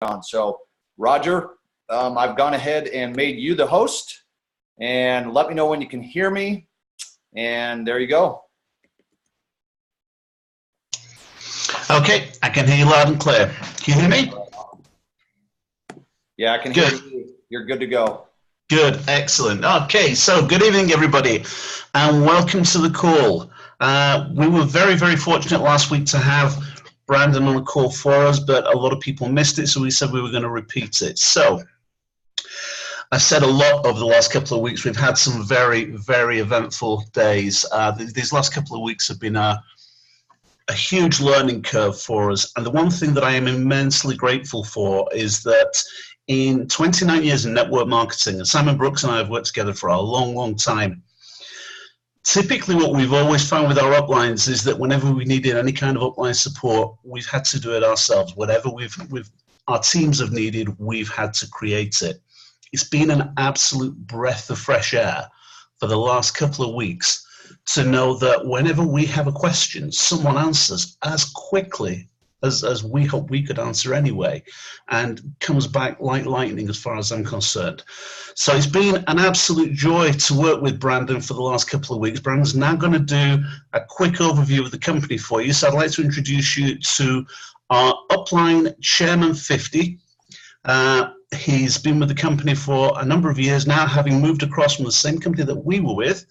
on. So, Roger, I've gone ahead and made you the host, and let me know when you can hear me. And there you go. Okay, I can hear you loud and clear. Can you hear me? Yeah, I can hear you. You're good to go. Good, excellent. Okay, so good evening, everybody, and welcome to the call. We were very, very fortunate last week to have Brandon on the call for us, but a lot of people missed it, so we said we were going to repeat it. So I said a lot over the last couple of weeks. We've had some very, very eventful days. These last couple of weeks have been a huge learning curve for us, and the one thing that I am immensely grateful for is that in 29 years in network marketing, and Simon Brooks and I have worked together for a long, long time, typically what we've always found with our uplines is that whenever we needed any kind of upline support, we've had to do it ourselves. Whatever our teams have needed, we've had to create it. It's been an absolute breath of fresh air for the last couple of weeks to know that whenever we have a question, someone answers as quickly as we hope we could answer anyway, and comes back like lightning as far as I'm concerned. So it's been an absolute joy to work with Brandon for the last couple of weeks. Brandon's now going to do a quick overview of the company for you. So I'd like to introduce you to our upline chairman 50. He's been with the company for a number of years now, having moved across from the same company that we were with,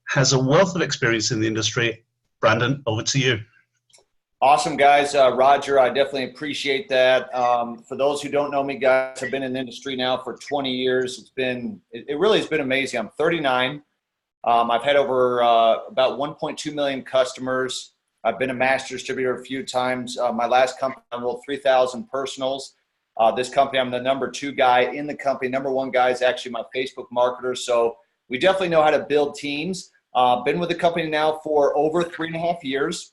has a wealth of experience in the industry. Brandon, over to you. Awesome, guys. Roger, I definitely appreciate that. For those who don't know me, guys, I've been in the industry now for 20 years. It really has been amazing. I'm 39. I've had over about 1.2 million customers. I've been a master distributor a few times. My last company, I enrolled 3,000 personals. This company, I'm the number 2 guy in the company. Number 1 guy is actually my Facebook marketer. So we definitely know how to build teams. Been with the company now for over 3.5 years.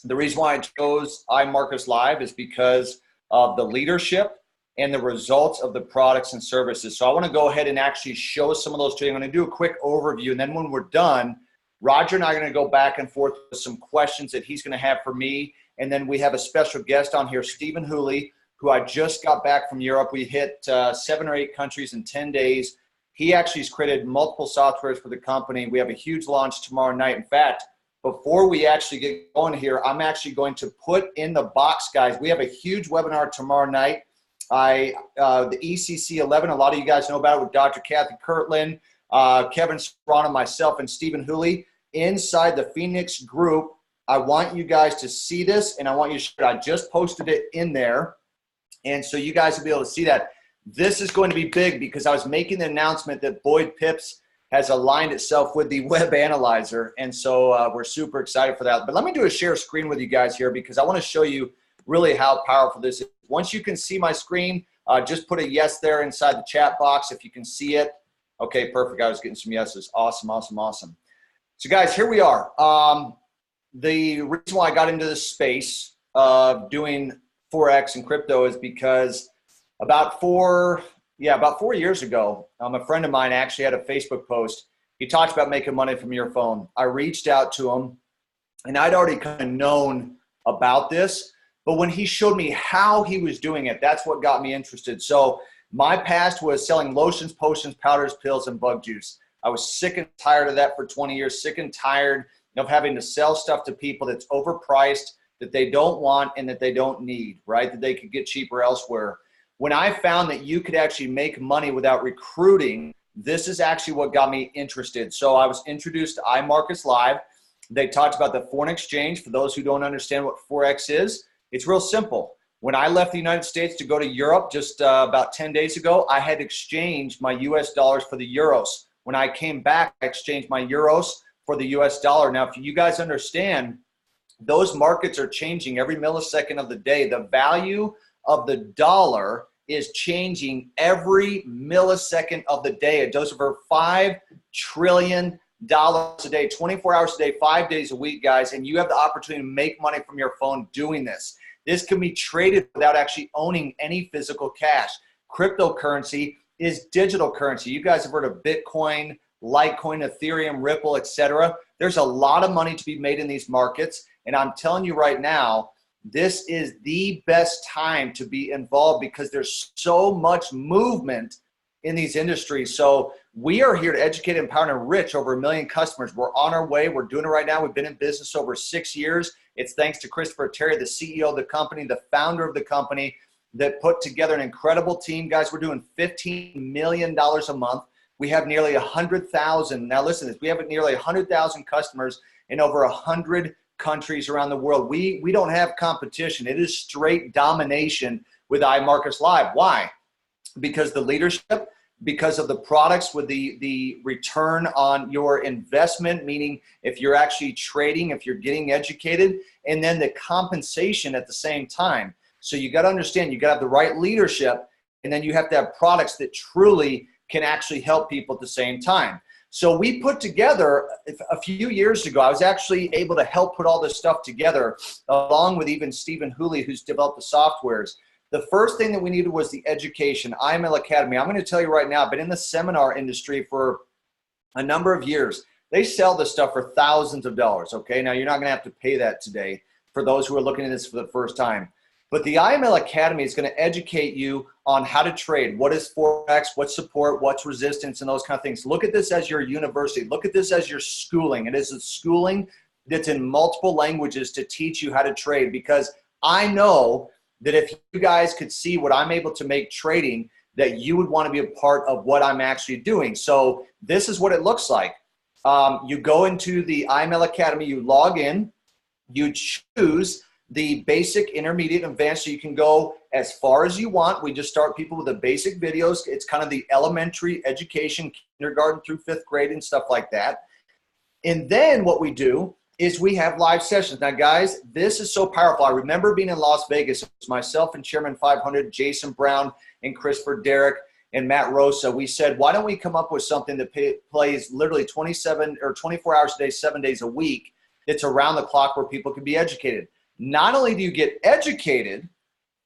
The reason why I chose iMarketsLive is because of the leadership and the results of the products and services. So I want to go ahead and actually show some of those to you. I'm going to do a quick overview, and then when we're done, Roger and I are going to go back and forth with some questions that he's going to have for me. And then we have a special guest on here, Stephen Hooley, who I just got back from Europe. We hit 7 or 8 countries in 10 days. He actually has created multiple softwares for the company. We have a huge launch tomorrow night. In fact, before we actually get going here, I'm actually going to put in the box, guys. We have a huge webinar tomorrow night. The ECC 11, a lot of you guys know about it, with Dr. Kathy Kirtland, Kevin Serrano, myself, and Stephen Hooley. Inside the Phoenix group, I want you guys to see this, and I want you to share it. I just posted it in there, and so you guys will be able to see that. This is going to be big because I was making the announcement that Boyd Pips has aligned itself with the web analyzer, and so we're super excited for that. But let me do a share screen with you guys here because I want to show you really how powerful this is. Once you can see my screen, just put a yes there inside the chat box if you can see it. Okay, perfect. I was getting some yeses. Awesome, awesome, awesome. So guys, here we are. The reason why I got into this space of doing Forex and crypto is because about 4 years ago, a friend of mine actually had a Facebook post. He talked about making money from your phone. I reached out to him, and I'd already kind of known about this, but when he showed me how he was doing it, that's what got me interested. So my past was selling lotions, potions, powders, pills, and bug juice. I was sick and tired of that for 20 years, sick and tired of having to sell stuff to people that's overpriced, that they don't want, and that they don't need, right? That they could get cheaper elsewhere. When I found that you could actually make money without recruiting, this is actually what got me interested. So I was introduced to iMarketsLive. They talked about the foreign exchange. For those who don't understand what Forex is, it's real simple. When I left the United States to go to Europe just about 10 days ago, I had exchanged my US dollars for the euros. When I came back, I exchanged my euros for the US dollar. Now, if you guys understand, those markets are changing every millisecond of the day. The value of the dollar is changing every millisecond of the day. It does over $5 trillion a day, 24 hours a day, 5 days a week, guys, and you have the opportunity to make money from your phone doing this. This can be traded without actually owning any physical cash. Cryptocurrency is digital currency. You guys have heard of Bitcoin, Litecoin, Ethereum, Ripple, etc. There's a lot of money to be made in these markets, and I'm telling you right now, this is the best time to be involved because there's so much movement in these industries. So we are here to educate, empower, and enrich over 1 million customers. We're on our way. We're doing it right now. We've been in business over 6 years. It's thanks to Christopher Terry, the CEO of the company, the founder of the company, that put together an incredible team. Guys, we're doing $15 million a month. We have nearly 100,000. Now listen to this. We have nearly 100,000 customers in over 100 countries around the world. We don't have competition. It is straight domination with iMarketsLive. Why? Because the leadership, because of the products with the return on your investment, meaning if you're actually trading, if you're getting educated, and then the compensation at the same time. So you got to understand, you got to have the right leadership, and then you have to have products that truly can actually help people at the same time. So we put together, a few years ago, I was actually able to help put all this stuff together, along with even Stephen Hooley, who's developed the softwares. The first thing that we needed was the education. IML Academy. I'm going to tell you right now, I've been in the seminar industry for a number of years. They sell this stuff for thousands of dollars, okay? Now, you're not going to have to pay that today for those who are looking at this for the first time. But the IML Academy is going to educate you on how to trade. What is Forex, what's support, what's resistance, and those kind of things. Look at this as your university. Look at this as your schooling. It is a schooling that's in multiple languages to teach you how to trade, because I know that if you guys could see what I'm able to make trading, that you would want to be a part of what I'm actually doing. So this is what it looks like. You go into the IML Academy, you log in, you choose the basic, intermediate, and advanced, so you can go as far as you want. We just start people with the basic videos. It's kind of the elementary education, kindergarten through 5th grade and stuff like that. And then what we do is we have live sessions. Now, guys, this is so powerful. I remember being in Las Vegas. It was myself and Chairman 500, Jason Brown, and Christopher Derrick, and Matt Rosa. We said, why don't we come up with something that plays literally 27 or 24 hours a day, 7 days a week, that's around the clock, where people can be educated. Not only do you get educated,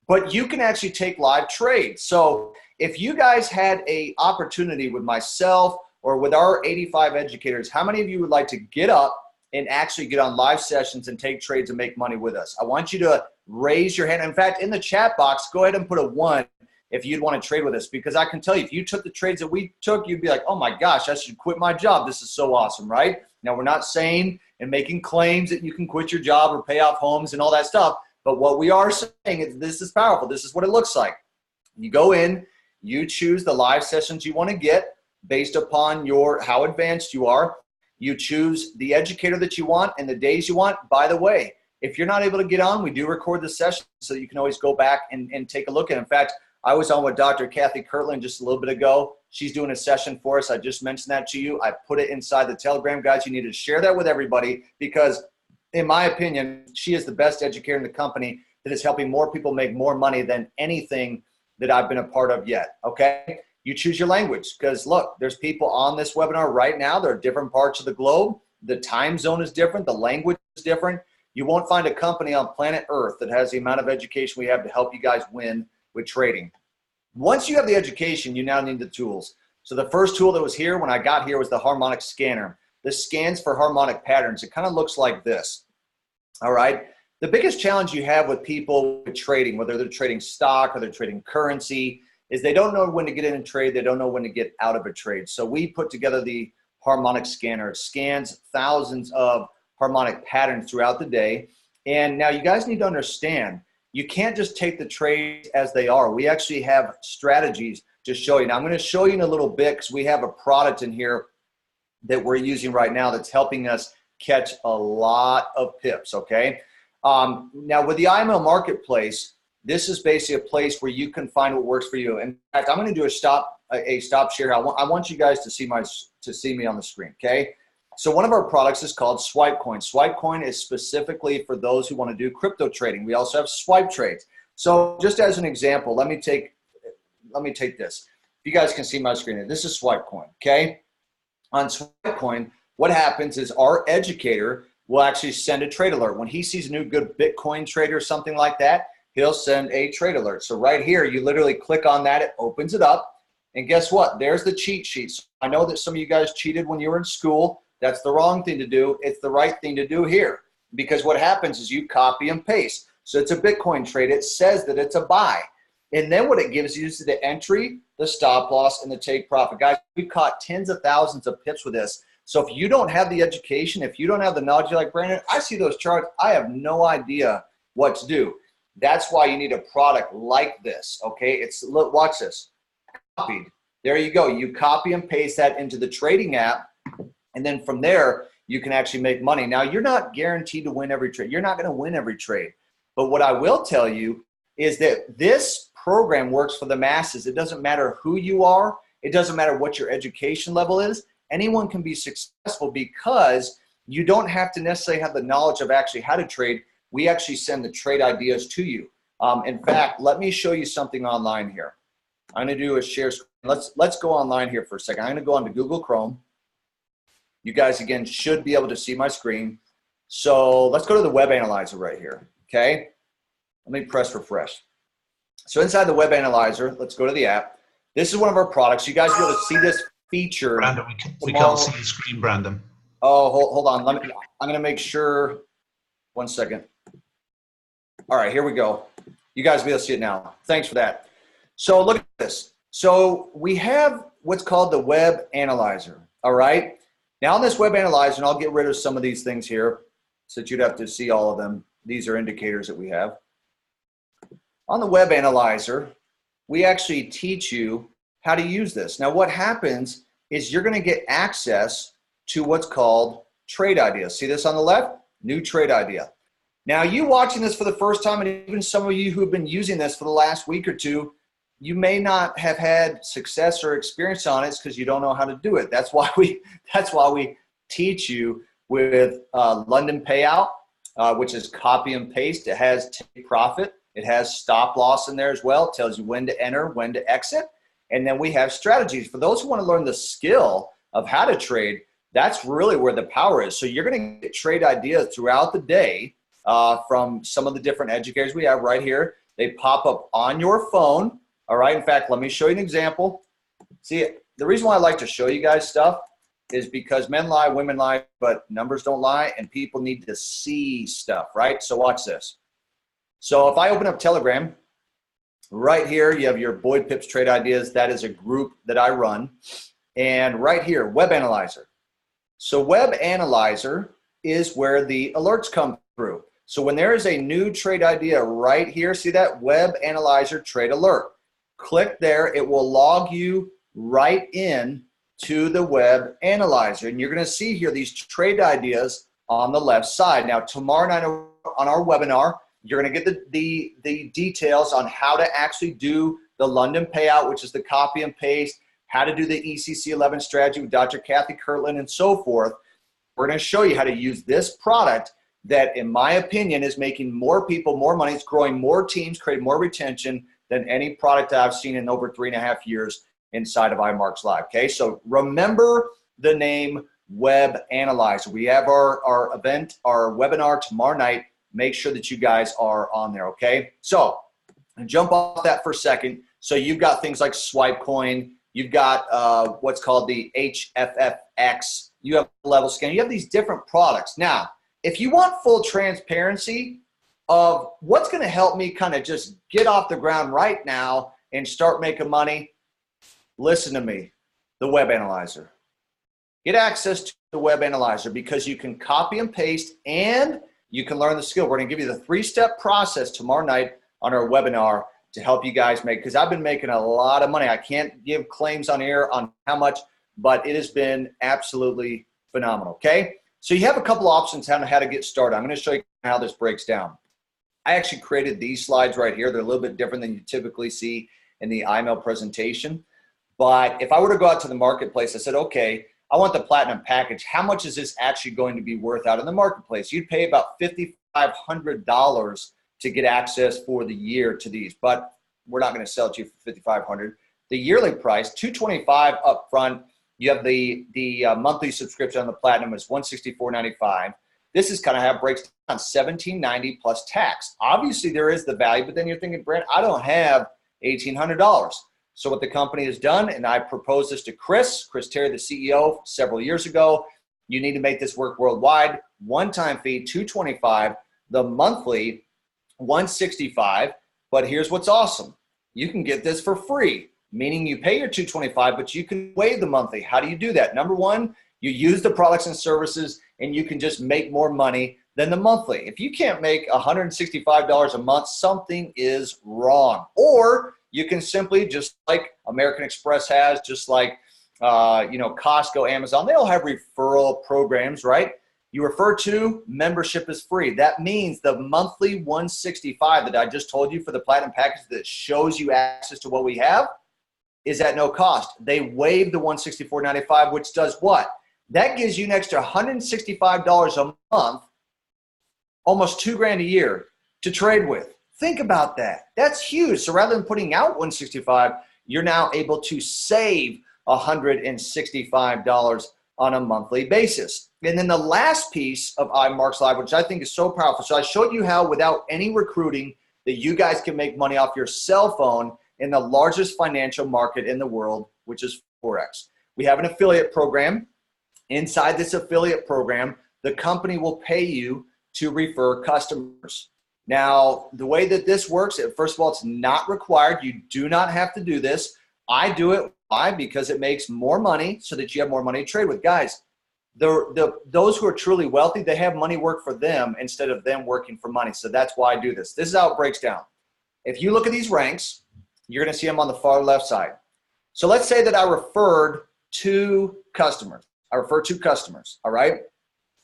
but you can actually take live trades. So if you guys had an opportunity with myself or with our 85 educators, how many of you would like to get up and actually get on live sessions and take trades and make money with us? I want you to raise your hand. In fact, in the chat box, go ahead and put a 1 if you'd want to trade with us, because I can tell you, if you took the trades that we took, you'd be like, oh my gosh, I should quit my job. This is so awesome, right? Now, we're not saying and making claims that you can quit your job or pay off homes and all that stuff, but what we are saying is this is powerful. This is what it looks like. You go in, you choose the live sessions you want to get based upon how advanced you are. You choose the educator that you want and the days you want. By the way, if you're not able to get on, we do record the session, so you can always go back and take a look at it. In fact, I was on with Dr. Kathy Kirtland just a little bit ago. She's doing a session for us. I just mentioned that to you. I put it inside the Telegram. Guys, you need to share that with everybody, because in my opinion, she is the best educator in the company that is helping more people make more money than anything that I've been a part of yet, okay? You choose your language, because look, there's people on this webinar right now. There are different parts of the globe. The time zone is different. The language is different. You won't find a company on planet Earth that has the amount of education we have to help you guys win with trading. Once you have the education, you now need the tools. So the first tool that was here when I got here was the harmonic scanner. This scans for harmonic patterns. It kind of looks like this. All right. The biggest challenge you have with people with trading, whether they're trading stock or they're trading currency, is they don't know when to get in a trade. They don't know when to get out of a trade. So we put together the harmonic scanner. It scans thousands of harmonic patterns throughout the day. And now you guys need to understand, you can't just take the trades as they are. We actually have strategies to show you. Now, I'm going to show you in a little bit, because we have a product in here that we're using right now that's helping us catch a lot of pips, okay? Now, with the IML Marketplace, this is basically a place where you can find what works for you. In fact, I'm going to do a stop share. I want you guys to see me on the screen, okay? So one of our products is called SwipeCoin. SwipeCoin is specifically for those who want to do crypto trading. We also have swipe trades. So just as an example, let me take this. You guys can see my screen. This is SwipeCoin, okay? On SwipeCoin, what happens is our educator will actually send a trade alert. When he sees a new good Bitcoin trade or something like that, he'll send a trade alert. So right here, you literally click on that, it opens it up, and guess what? There's the cheat sheets. I know that some of you guys cheated when you were in school. That's the wrong thing to do. It's the right thing to do here, because what happens is you copy and paste. So it's a Bitcoin trade. It says that it's a buy. And then what it gives you is the entry, the stop loss, and the take profit. Guys, we've caught tens of thousands of pips with this. So if you don't have the education, if you don't have the knowledge, you're like, Brandon, I see those charts. I have no idea what to do. That's why you need a product like this, okay? Watch this. Copied. There you go. You copy and paste that into the trading app, and then from there, you can actually make money. Now, you're not guaranteed to win every trade. You're not going to win every trade. But what I will tell you is that this program works for the masses. It doesn't matter who you are. It doesn't matter what your education level is. Anyone can be successful because you don't have to necessarily have the knowledge of actually how to trade. We actually send the trade ideas to you. In fact, let me show you something online here. I'm going to do a share screen. Let's go online here for a second. I'm going to go onto Google Chrome. You guys, again, should be able to see my screen. So let's go to the web analyzer right here, okay? Let me press refresh. So inside the web analyzer, let's go to the app. This is one of our products. You guys will be able to see this feature. Brandon, we can't see the screen, Brandon. Oh, hold on. I'm going to make sure. 1 second. All right, here we go. You guys will be able to see it now. Thanks for that. So look at this. So we have what's called the web analyzer, all right? Now in this web analyzer, and I'll get rid of some of these things here so that you'd have to see all of them. These are indicators that we have. On the web analyzer, we actually teach you how to use this. Now what happens is you're going to get access to what's called trade ideas. See this on the left? New trade idea. Now you watching this for the first time, and even some of you who have been using this for the last week or two, you may not have had success or experience on it because you don't know how to do it. That's why we teach you with London payout, which is copy and paste. It has take profit. It has stop loss in there as well. It tells you when to enter, when to exit. And then we have strategies. For those who want to learn the skill of how to trade, that's really where the power is. So you're going to get trade ideas throughout the day from some of the different educators we have right here. They pop up on your phone. All right. In fact, let me show you an example. See, the reason why I like to show you guys stuff is because men lie, women lie, but numbers don't lie, and people need to see stuff, right? So watch this. So if I open up Telegram, right here, you have your Boyd Pips Trade Ideas. That is a group that I run. And right here, Web Analyzer. So Web Analyzer is where the alerts come through. So when there is a new trade idea right here, see that? Web Analyzer Trade Alert. Click there. It will log you right in to the Web Analyzer. And you're going to see here these trade ideas on the left side. Now, tomorrow night on our webinar, you're going to get the details on how to actually do the London payout, which is the copy and paste, how to do the ECC 11 strategy with Dr. Kathy Kirtland and so forth. We're going to show you how to use this product that, in my opinion, is making more people more money. It's growing more teams, creating more retention than any product that I've seen in over 3.5 years inside of iMarketsLive. Okay, so remember the name Web Analyzer. We have our event, our webinar tomorrow night. Make sure that you guys are on there, okay? So jump off that for a second. So you've got things like Swipe Coin. You've got what's called the HFFX. You have Level Scan. You have these different products. Now, if you want full transparency of what's going to help me kind of just get off the ground right now and start making money, listen to me, the Web Analyzer. Get access to the Web Analyzer because you can copy and paste and you can learn the skill. We're going to give you the 3-step process tomorrow night on our webinar to help you guys make, because I've been making a lot of money. I can't give claims on air on how much, but it has been absolutely phenomenal, okay? So you have a couple options on how to get started. I'm going to show you how this breaks down. I actually created these slides right here. They're a little bit different than you typically see in the email presentation. But if I were to go out to the marketplace, I said, okay, I want the platinum package. How much is this actually going to be worth out in the marketplace? You'd pay about $5,500 to get access for the year to these, but we're not going to sell it to you for $5,500. The yearly price, $225 up front. You have the monthly subscription on the platinum is $164.95. This is kind of how it breaks down, $1,790 plus tax. Obviously, there is the value, but then you're thinking, Brent, I don't have $1,800. So what the company has done, and I proposed this to Chris Terry, the CEO, several years ago, you need to make this work worldwide. One-time fee, $225. The monthly $165, but here's what's awesome. You can get this for free, meaning you pay your $225, but you can waive the monthly. How do you do that? Number one, you use the products and services and you can just make more money than the monthly. If you can't make $165 a month, something is wrong. Or you can simply, just like American Express has, just like Costco, Amazon, they all have referral programs, right? You refer to, membership is free. That means the monthly $165 that I just told you for the platinum package that shows you access to what we have is at no cost. They waive the $164.95, which does what? That gives you an extra $165 a month, almost $2,000 a year to trade with. Think about that. That's huge. So rather than putting out $165, you're now able to save $165 on a monthly basis. And then the last piece of iMarketsLive, which I think is so powerful. So I showed you how without any recruiting that you guys can make money off your cell phone in the largest financial market in the world, which is Forex. We have an affiliate program. Inside this affiliate program, the company will pay you to refer customers. Now, the way that this works, first of all, it's not required. You do not have to do this. I do it. Why? Because it makes more money so that you have more money to trade with. Guys, those who are truly wealthy, they have money work for them instead of them working for money. So that's why I do this. This is how it breaks down. If you look at these ranks, you're going to see them on the far left side. So let's say that I referred two customers. All right?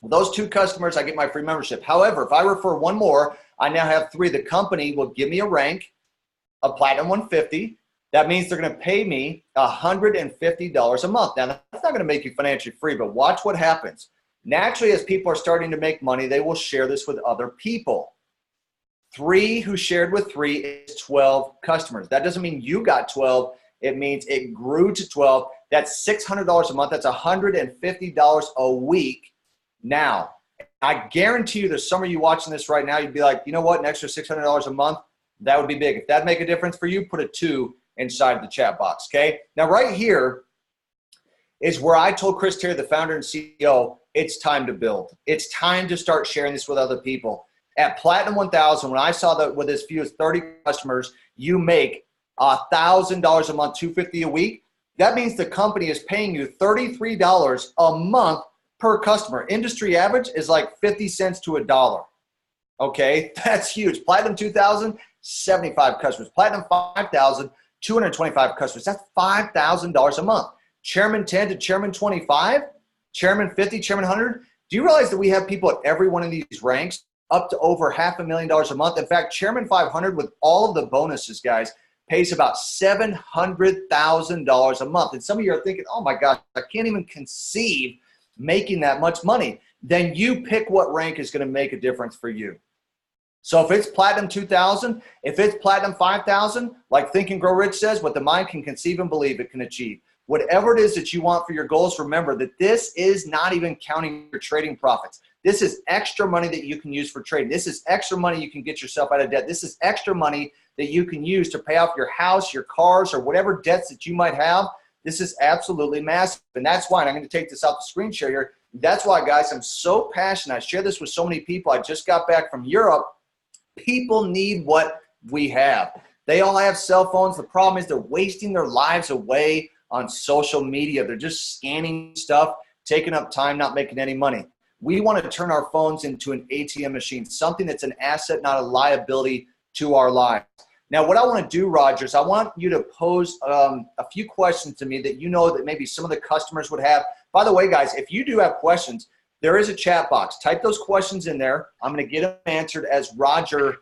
Well, those two customers, I get my free membership. However, if I refer one more, I now have three. The company will give me a rank, a Platinum 150. That means they're going to pay me $150 a month. Now, that's not going to make you financially free, but watch what happens. Naturally, as people are starting to make money, they will share this with other people. 3 who shared with 3 is 12 customers. That doesn't mean you got 12. It means it grew to 12. That's $600 a month. That's $150 a week. Now, I guarantee you there's some of you watching this right now, you'd be like, you know what, an extra $600 a month, that would be big. If that make a difference for you, put a 2 inside the chat box, okay? Now, right here is where I told Chris Terry, the founder and CEO, it's time to build. It's time to start sharing this with other people. At Platinum 1000, when I saw that with as few as 30 customers, you make $1,000 a month, $250 a week. That means the company is paying you $33 a month per customer. Industry average is like 50 cents to $1. Okay, that's huge. Platinum 2000, 75 customers. Platinum 5000, 225 customers. That's $5,000 a month. Chairman 10 to Chairman 25, Chairman 50, Chairman 100. Do you realize that we have people at every one of these ranks up to over $500,000 a month? In fact, Chairman 500 with all of the bonuses, guys, pays about $700,000 a month. And some of you are thinking, oh my gosh, I can't even conceive making that much money. Then you pick what rank is going to make a difference for you. So if it's Platinum 2000, if it's Platinum 5000, like Think and Grow Rich says, what the mind can conceive and believe it can achieve. Whatever it is that you want for your goals, remember that this is not even counting your trading profits. This is extra money that you can use for trading. This is extra money you can get yourself out of debt. This is extra money that you can use to pay off your house, your cars, or whatever debts that you might have. This is absolutely massive. And that's why, and I'm going to take this off the screen share here. That's why, guys, I'm so passionate. I share this with so many people. I just got back from Europe. People need what we have. They all have cell phones. The problem is they're wasting their lives away on social media. They're just scanning stuff, taking up time, not making any money. We want to turn our phones into an ATM machine, something that's an asset, not a liability to our lives. Now, what I want to do, Roger, is I want you to pose a few questions to me that you know that maybe some of the customers would have. By the way, guys, if you do have questions, there is a chat box. Type those questions in there. I'm going to get them answered as Roger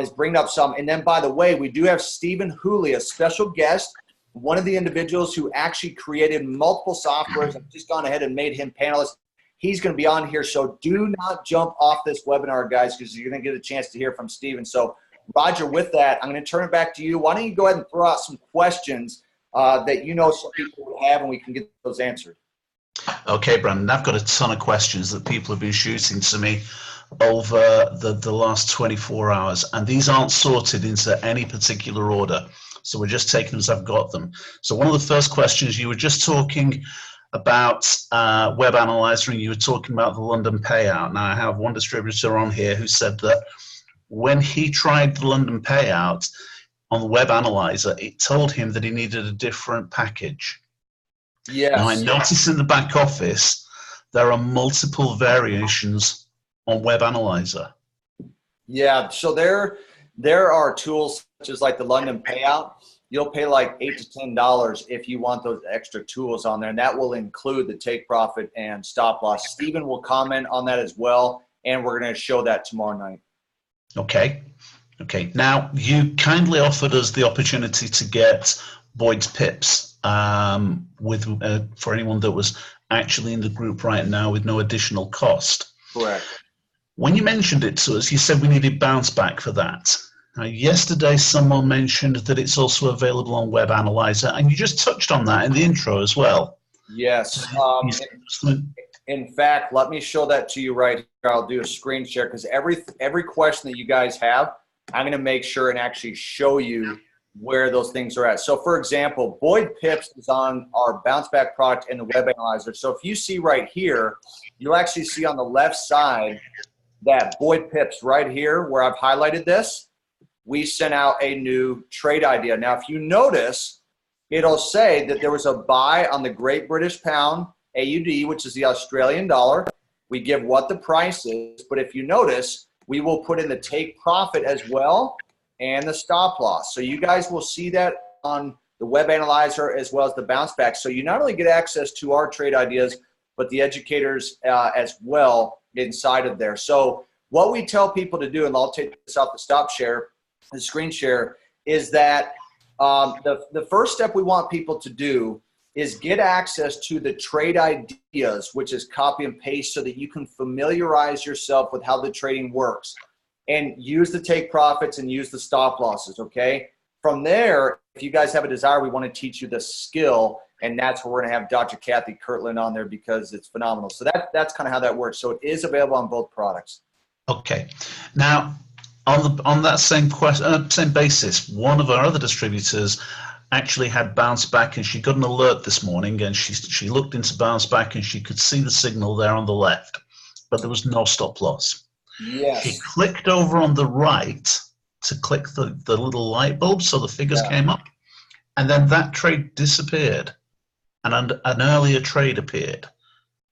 is bringing up some. And then, by the way, we do have Stephen Hooley, a special guest, one of the individuals who actually created multiple softwares. I've just gone ahead and made him panelist. He's going to be on here. So do not jump off this webinar, guys, because you're going to get a chance to hear from Stephen. So, Roger, with that, I'm going to turn it back to you. Why don't you go ahead and throw out some questions that you know some people will have, and we can get those answered. Okay, Brandon, I've got a ton of questions that people have been shooting to me over the last 24 hours, and these aren't sorted into any particular order. So we're just taking as I've got them. So one of the first questions, you were just talking about Web Analyzer, and you were talking about the London payout. Now, I have one distributor on here who said that when he tried the London payout on the web analyzer, it told him that he needed a different package. Now, I Yes. noticed in the back office, there are multiple variations on web analyzer. Yeah, so there are tools such as like the London payout. You'll pay like $8 to $10 if you want those extra tools on there, and that will include the take profit and stop loss. Stephen will comment on that as well, and we're going to show that tomorrow night. Okay. Okay. Now, you kindly offered us the opportunity to get Boyd's pips for anyone that was actually in the group right now with no additional cost. Correct. When you mentioned it to us, you said we needed bounce back for that. Now, yesterday, someone mentioned that it's also available on Web Analyzer, and you just touched on that in the intro as well. Yes. In fact, let me show that to you right here. I'll do a screen share because every question that you guys have, I'm going to make sure and actually show you where those things are at. So, for example, Boyd Pips is on our bounce back product in the Web Analyzer. So if you see right here, you'll actually see on the left side that Boyd Pips right here where I've highlighted this, we sent out a new trade idea. Now, if you notice, it'll say that there was a buy on the Great British Pound, AUD, which is the Australian dollar. We give what the price is, but if you notice, we will put in the take profit as well and the stop loss. So you guys will see that on the Web Analyzer as well as the bounce back. So you not only get access to our trade ideas, but the educators as well inside of there. So what we tell people to do, and I'll take this off the screen share, is that the first step we want people to do is get access to the trade ideas, which is copy and paste so that you can familiarize yourself with how the trading works and use the take profits and use the stop losses, okay? From there, if you guys have a desire, we want to teach you the skill, and that's where we're going to have Dr. Kathy Kirtland on there because it's phenomenal. So that's kind of how that works. So it is available on both products. Okay. Now, on that same basis, one of our other distributors actually had bounce back, and she got an alert this morning, and she looked into bounce back, and she could see the signal there on the left, but there was no stop loss. Yes. She clicked over on the right to click the little light bulb, so the figures came up, and then that trade disappeared, and an earlier trade appeared.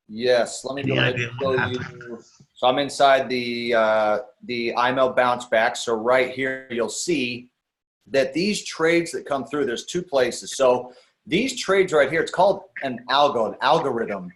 Yes. Let me go ahead and show you. So I'm inside the IML bounce back. So right here, you'll see that these trades that come through, there's two places. So these trades right here, it's called an algorithm.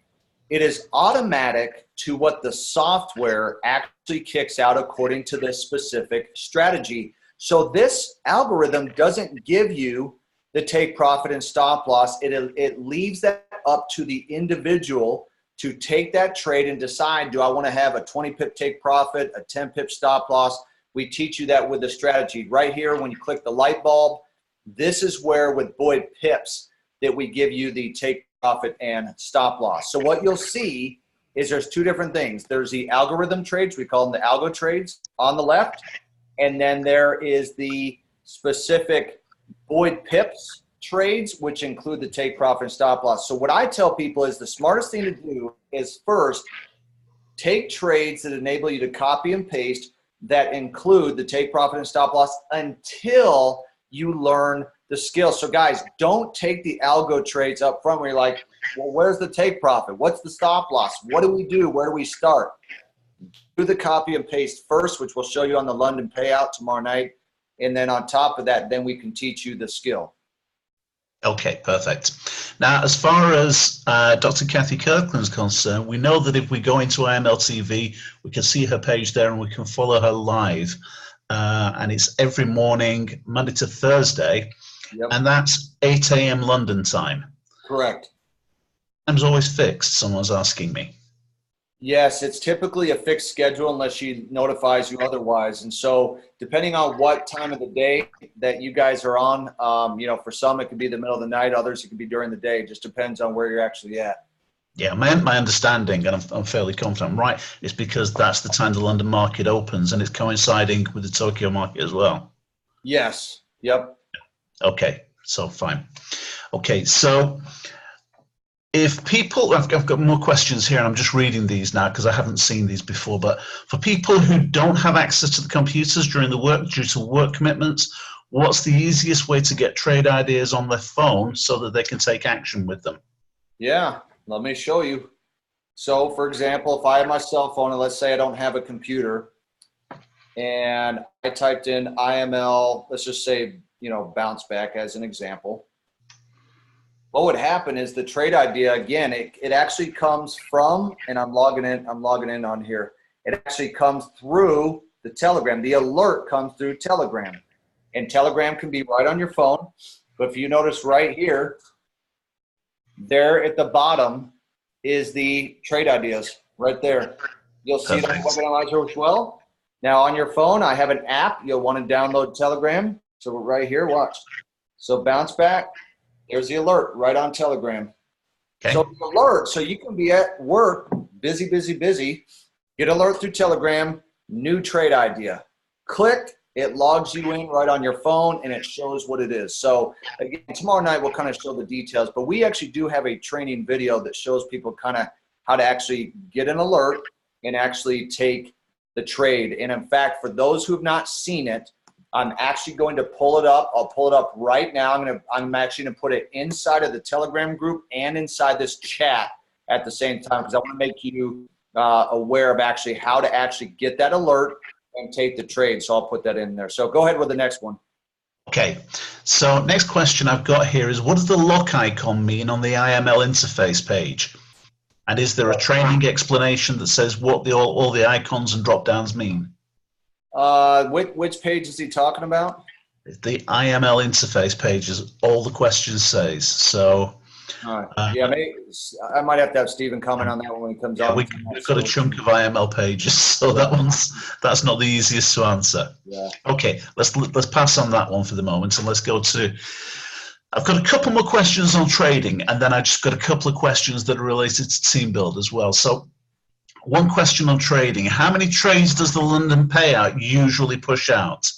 It is automatic to what the software actually kicks out according to this specific strategy. So this algorithm doesn't give you the take profit and stop loss. It leaves that up to the individual to take that trade and decide, do I want to have a 20 pip take profit, a 10 pip stop loss? We teach you that with the strategy. Right here, when you click the light bulb, this is where with Boyd Pips that we give you the take profit and stop loss. So what you'll see is there's two different things. There's the algorithm trades, we call them the algo trades on the left, and then there is the specific Boyd Pips trades, which include the take profit and stop loss. So what I tell people is the smartest thing to do is first take trades that enable you to copy and paste that include the take profit and stop loss until you learn the skill. So guys, don't take the algo trades up front where you're like, well, where's the take profit? What's the stop loss? What do we do? Where do we start? Do the copy and paste first, which we'll show you on the London payout tomorrow night. And then on top of that, then we can teach you the skill. Okay, perfect. Now, as far as Dr. Kathy Kirkland is concerned, we know that if we go into IML TV, we can see her page there and we can follow her live. And it's every morning, Monday to Thursday, and that's 8 a.m. London time. Correct. Time's always fixed, someone's asking me. Yes, it's typically a fixed schedule unless she notifies you otherwise. And so depending on what time of the day that you guys are on, for some it could be the middle of the night, others it could be during the day. It just depends on where you're actually at. Yeah, my understanding, and I'm fairly confident I'm right, is because that's the time the London market opens and it's coinciding with the Tokyo market as well. Yes, yep. Okay, so fine. Okay, so if people, I've got more questions here, and I'm just reading these now because I haven't seen these before, but for people who don't have access to the computers during the work, due to work commitments, what's the easiest way to get trade ideas on their phone so that they can take action with them? Yeah, let me show you. So for example, if I have my cell phone and let's say I don't have a computer and I typed in IML, let's just say, bounce back as an example. What would happen is the trade idea, again, it actually comes from, and I'm logging in on here. It actually comes through the Telegram. The alert comes through Telegram. And Telegram can be right on your phone. But if you notice right here, there at the bottom is the trade ideas right there. You'll see it on Web Analyzer as well. Now on your phone, I have an app. You'll want to download Telegram. So right here, watch. So bounce back. There's the alert right on Telegram. Okay. So the alert, so you can be at work, busy, get alert through Telegram, new trade idea. Click, it logs you in right on your phone, and it shows what it is. So again, tomorrow night we'll kind of show the details, but we actually do have a training video that shows people kind of how to actually get an alert and actually take the trade. And in fact, for those who have not seen it, I'm actually going to pull it up. I'll pull it up right now. I'm actually going to put it inside of the Telegram group and inside this chat at the same time because I want to make you aware of actually how to actually get that alert and take the trade. So I'll put that in there. So go ahead with the next one. Okay. So next question I've got here is, what does the lock icon mean on the IML interface page? And is there a training explanation that says what all the icons and drop downs mean? Which page is he talking about? The IML interface page is all the questions says. So, yeah, I might have to have Stephen comment on that one when he comes on. We've got a chunk of IML pages, so that's not the easiest to answer. Yeah. Okay, let's pass on that one for the moment, and let's go to. I've got a couple more questions on trading, and then I just got a couple of questions that are related to team build as well. So. One question on trading. How many trades does the London payout usually push out?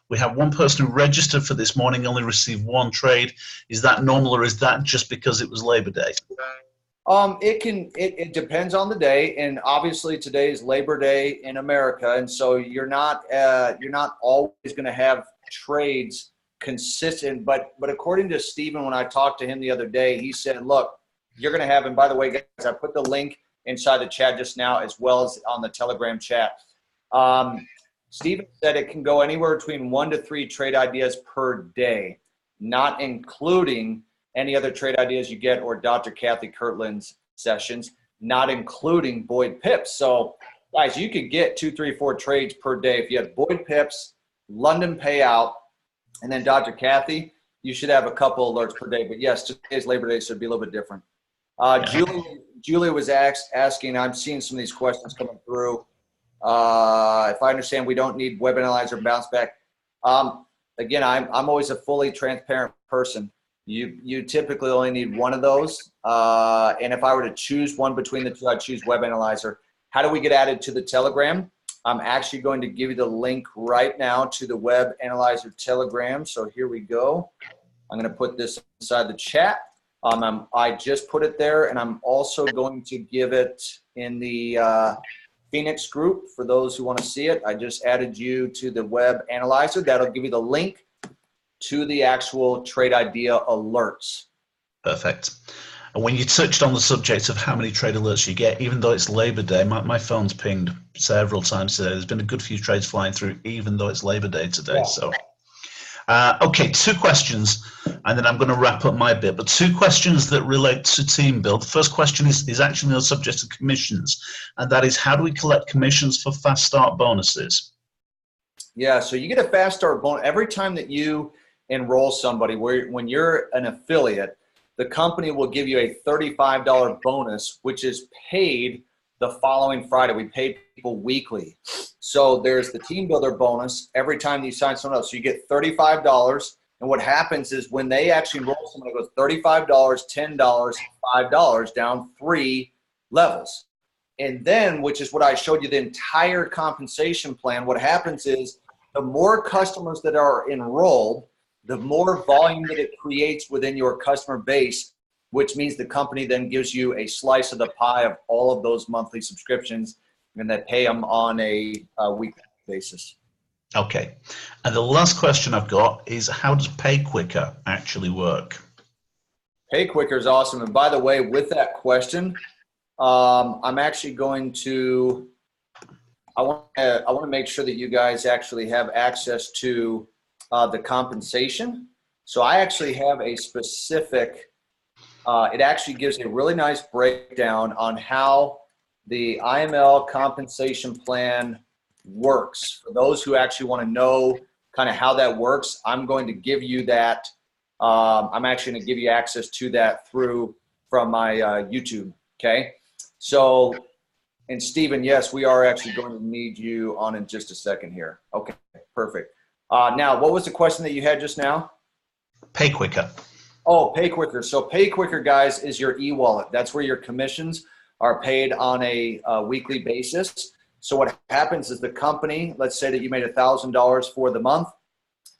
We have one person who registered for this morning, only received one trade. Is that normal, or is that just because it was Labor Day? It depends on the day, and obviously today is Labor Day in America, and so you're not always going to have trades consistent. But according to Stephen, when I talked to him the other day, he said, look, you're going to have, and by the way, guys, I put the link inside the chat just now, as well as on the Telegram chat. Stephen said it can go anywhere between 1 to 3 trade ideas per day, not including any other trade ideas you get or Dr. Kathy Kirtland's sessions, not including Boyd Pips. So, guys, you could get 2, 3, 4 trades per day. If you have Boyd Pips, London payout, and then Dr. Kathy, you should have a couple alerts per day. But yes, today's Labor Day, so it'd be a little bit different. Julie was asking, I'm seeing some of these questions coming through. If I understand, we don't need Web Analyzer bounce back. Again, I'm always a fully transparent person. You typically only need one of those. And if I were to choose one between the two, I'd choose Web Analyzer. How do we get added to the Telegram? I'm actually going to give you the link right now to the Web Analyzer Telegram. So here we go. I'm going to put this inside the chat. I just put it there, and I'm also going to give it in the Phoenix group for those who want to see it. I just added you to the Web Analyzer. That'll give you the link to the actual trade idea alerts. Perfect. And when you touched on the subject of how many trade alerts you get, even though it's Labor Day, my phone's pinged several times today. There's been a good few trades flying through, even though it's Labor Day today. Yeah. So. Okay, 2 questions, and then I'm going to wrap up my bit, but 2 questions that relate to team build. The first question is actually on the subject of commissions, and that is, how do we collect commissions for fast start bonuses? Yeah, so you get a fast start bonus every time that you enroll somebody. When you're an affiliate, the company will give you a $35 bonus, which is paid the following Friday. We pay people weekly. So there's the team builder bonus every time you sign someone up. So you get $35. And what happens is when they actually enroll someone, it goes $35, $10, $5 down 3 levels. And then, which is what I showed you, the entire compensation plan, what happens is the more customers that are enrolled, the more volume that it creates within your customer base, which means the company then gives you a slice of the pie of all of those monthly subscriptions, and they pay them on a weekly basis. Okay. And the last question I've got is, how does Pay Quicker actually work? Pay Quicker is awesome. And by the way, with that question, I'm actually going to, I want to make sure that you guys actually have access to the compensation. So I actually have a specific, it actually gives a really nice breakdown on how the IML compensation plan works. For those who actually want to know kind of how that works, I'm going to give you that. I'm actually going to give you access to that from my YouTube. Okay. So, and Stephen, yes, we are actually going to need you on in just a second here. Okay, perfect. Now, what was the question that you had just now? Pay Quicker. Oh, Pay Quicker. So Pay Quicker, guys, is your e-wallet. That's where your commissions are paid on a weekly basis. So what happens is the company, let's say that you made $1,000 for the month,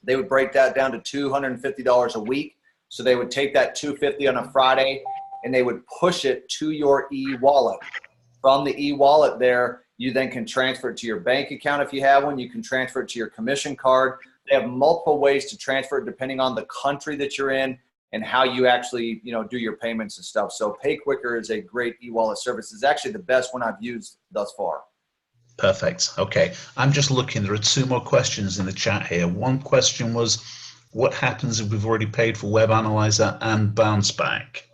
they would break that down to $250 a week. So they would take that $250 on a Friday and they would push it to your e-wallet. From the e-wallet there, you then can transfer it to your bank account if you have one. You can transfer it to your commission card. They have multiple ways to transfer it depending on the country that you're in and how you actually, do your payments and stuff. So Pay Quicker is a great e-wallet service. It's actually the best one I've used thus far. Perfect. Okay. I'm just looking. There are two more questions in the chat here. One question was, what happens if we've already paid for Web Analyzer and Bounce Back?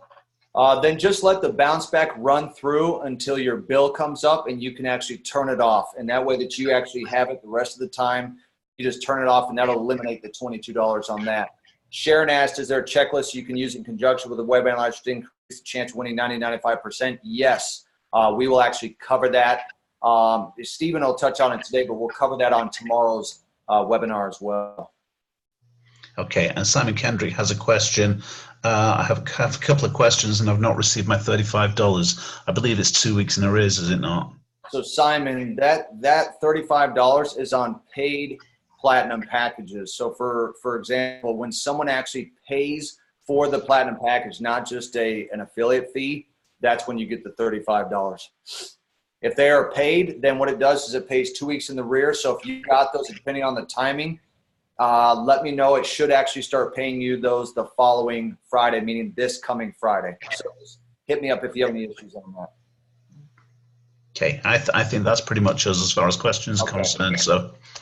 Then just let the bounce back run through until your bill comes up and you can actually turn it off. And that way that you actually have it the rest of the time, you just turn it off and that'll eliminate the $22 on that. Sharon asked, is there a checklist you can use in conjunction with a web analyzer to increase the chance of winning 95%? Yes, we will actually cover that. Stephen will touch on it today, but we'll cover that on tomorrow's webinar as well. Okay, and Simon Kendrick has a question. I have a couple of questions and I've not received my $35. I believe it's 2 weeks in arrears, is it not? So Simon, that $35 is on paid platinum packages. So for example, when someone actually pays for the platinum package, not just an affiliate fee, that's when you get the $35. If they are paid, then what it does is it pays 2 weeks in the rear. So if you got those, depending on the timing, let me know. It should actually start paying you those the following Friday, meaning this coming Friday. So hit me up if you have any issues on that. Okay, I think that's pretty much us as far as questions are concerned. So